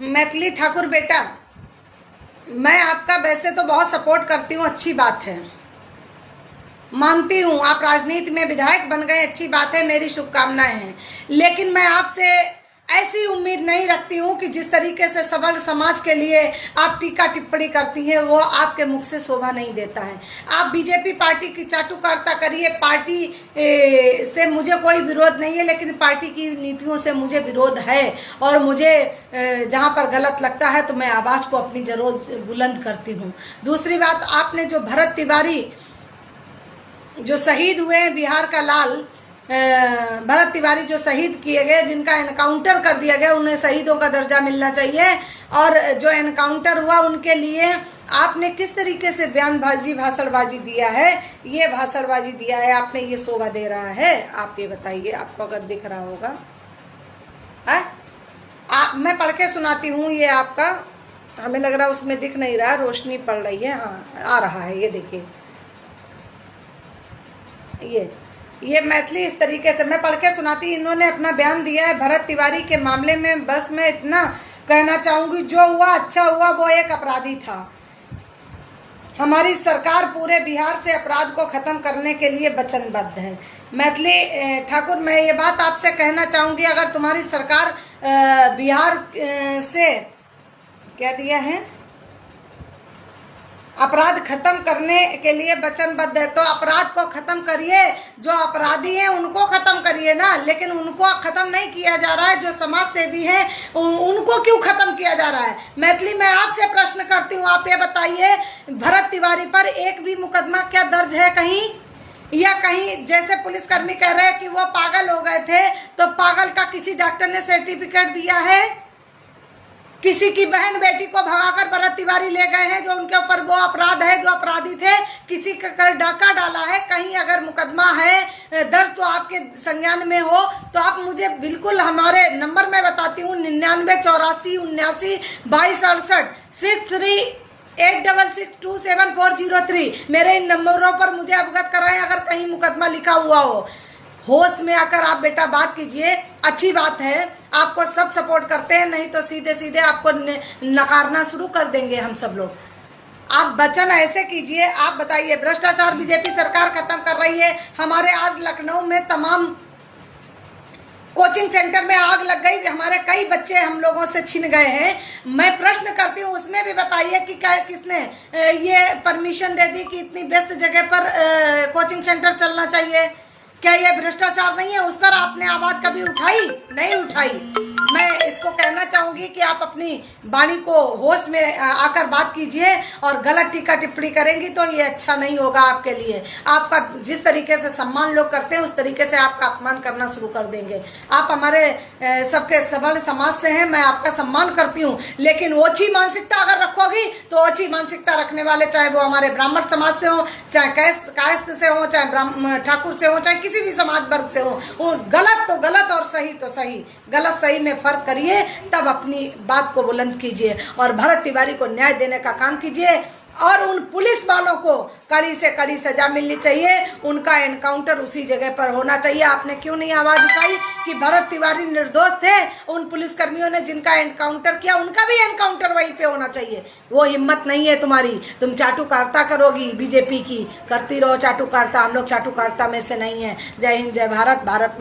मैथिली ठाकुर बेटा, मैं आपका वैसे तो बहुत सपोर्ट करती हूँ, अच्छी बात है, मानती हूँ आप राजनीति में विधायक बन गए, अच्छी बात है, मेरी शुभकामनाएं हैं। लेकिन मैं आपसे ऐसी उम्मीद नहीं रखती हूँ कि जिस तरीके से सबल समाज के लिए आप टीका टिप्पणी करती हैं वो आपके मुख से शोभा नहीं देता है। आप बीजेपी पार्टी की चाटुकारिता करिए, पार्टी से मुझे कोई विरोध नहीं है, लेकिन पार्टी की नीतियों से मुझे विरोध है और मुझे जहाँ पर गलत लगता है तो मैं आवाज़ को अपनी जरूर बुलंद करती हूँ। दूसरी बात, आपने जो भरत तिवारी जो शहीद हुए हैं, बिहार का लाल भरत तिवारी जो शहीद किए गए, जिनका एनकाउंटर कर दिया गया, उन्हें शहीदों का दर्जा मिलना चाहिए। और जो एनकाउंटर हुआ उनके लिए आपने किस तरीके से बयानबाजी भाषणबाजी दिया है, ये भाषणबाजी दिया है आपने, ये शोभा दे रहा है? आप ये बताइए, आपको अगर दिख रहा होगा मैं पढ़ के सुनाती हूँ। ये आपका, हमें लग रहा है उसमें दिख नहीं रहा, रोशनी पड़ रही है, हाँ आ रहा है, ये देखिए, ये मैथिली इस तरीके से मैं पढ़ के सुनाती। इन्होंने अपना बयान दिया है भरत तिवारी के मामले में। बस मैं इतना कहना चाहूंगी, जो हुआ अच्छा हुआ, वो एक अपराधी था। हमारी सरकार पूरे बिहार से अपराध को खत्म करने के लिए वचनबद्ध है। मैथिली ठाकुर, मैं ये बात आपसे कहना चाहूंगी, अगर तुम्हारी सरकार बिहार से क्या दिया है, अपराध खत्म करने के लिए वचनबद्ध है, तो अपराध को खत्म करिए, जो अपराधी हैं उनको खत्म करिए ना। लेकिन उनको खत्म नहीं किया जा रहा है, जो समाज सेवी हैं उनको क्यों खत्म किया जा रहा है? मैथिली, मैं आपसे प्रश्न करती हूँ, आप ये बताइए, भरत तिवारी पर एक भी मुकदमा क्या दर्ज है कहीं? या कहीं जैसे पुलिसकर्मी कह रहे हैं कि वो पागल हो गए थे, तो पागल का किसी डॉक्टर ने सर्टिफिकेट दिया है? किसी की बहन बेटी को भगाकर भरत तिवारी ले गए हैं, जो उनके ऊपर वो अपराध है, जो अपराधी थे, किसी का डाका डाला है? कहीं अगर मुकदमा है दर्ज तो आपके संज्ञान में हो तो आप मुझे बिल्कुल हमारे नंबर में बताती हूँ, 998479626740 मेरे इन नंबरों पर मुझे अवगत कराएं अगर कहीं मुकदमा लिखा हुआ हो। होश में आकर आप बेटा बात कीजिए, अच्छी बात है, आपको सब सपोर्ट करते हैं, नहीं तो सीधे सीधे आपको नकारना शुरू कर देंगे हम सब लोग। आप वचन ऐसे कीजिए, आप बताइए, भ्रष्टाचार बीजेपी सरकार खत्म कर रही है। हमारे आज लखनऊ में तमाम कोचिंग सेंटर में आग लग गई, हमारे कई बच्चे हम लोगों से छिन गए हैं। मैं प्रश्न करती हूँ, उसमें भी बताइए कि क्या किसने ये परमिशन दे दी कि इतनी व्यस्त जगह पर कोचिंग सेंटर चलना चाहिए? क्या ये भ्रष्टाचार नहीं है? उस पर आपने आवाज कभी उठाई? नहीं उठाई। मैं इसको कहना चाहूंगी कि आप अपनी वाणी को होश में आकर बात कीजिए, और गलत टीका टिप्पणी करेंगी तो ये अच्छा नहीं होगा आपके लिए। आपका जिस तरीके से सम्मान लोग करते हैं उस तरीके से आपका अपमान करना शुरू कर देंगे। आप हमारे सबके सबल समाज से हैं, मैं आपका सम्मान करती हूँ, लेकिन ओछी मानसिकता अगर रखोगी तो ओछी मानसिकता रखने वाले, चाहे वो हमारे ब्राह्मण समाज से हो, चाहे कायस्थ से हो, चाहे ठाकुर से हो, चाहे किसी भी समाज वर्ग से हो, गलत तो गलत और सही तो सही, गलत सही में फर्क करिए, तब अपनी बात को बुलंद कीजिए और भरत तिवारी को न्याय देने का काम कीजिए। और उन पुलिस वालों को कड़ी से कड़ी सजा मिलनी चाहिए, उनका एनकाउंटर उसी जगह पर होना चाहिए। आपने क्यों नहीं आवाज उठाई कि भरत तिवारी निर्दोष थे? उन पुलिसकर्मियों ने जिनका एनकाउंटर किया उनका भी एनकाउंटर वहीं पे होना चाहिए। वो हिम्मत नहीं है तुम्हारी, तुम चाटुकारिता करोगी, बीजेपी की करती रहो चाटुकारिता, हम लोग चाटुकारिता में से नहीं है। जय हिंद, जय भारत। भारत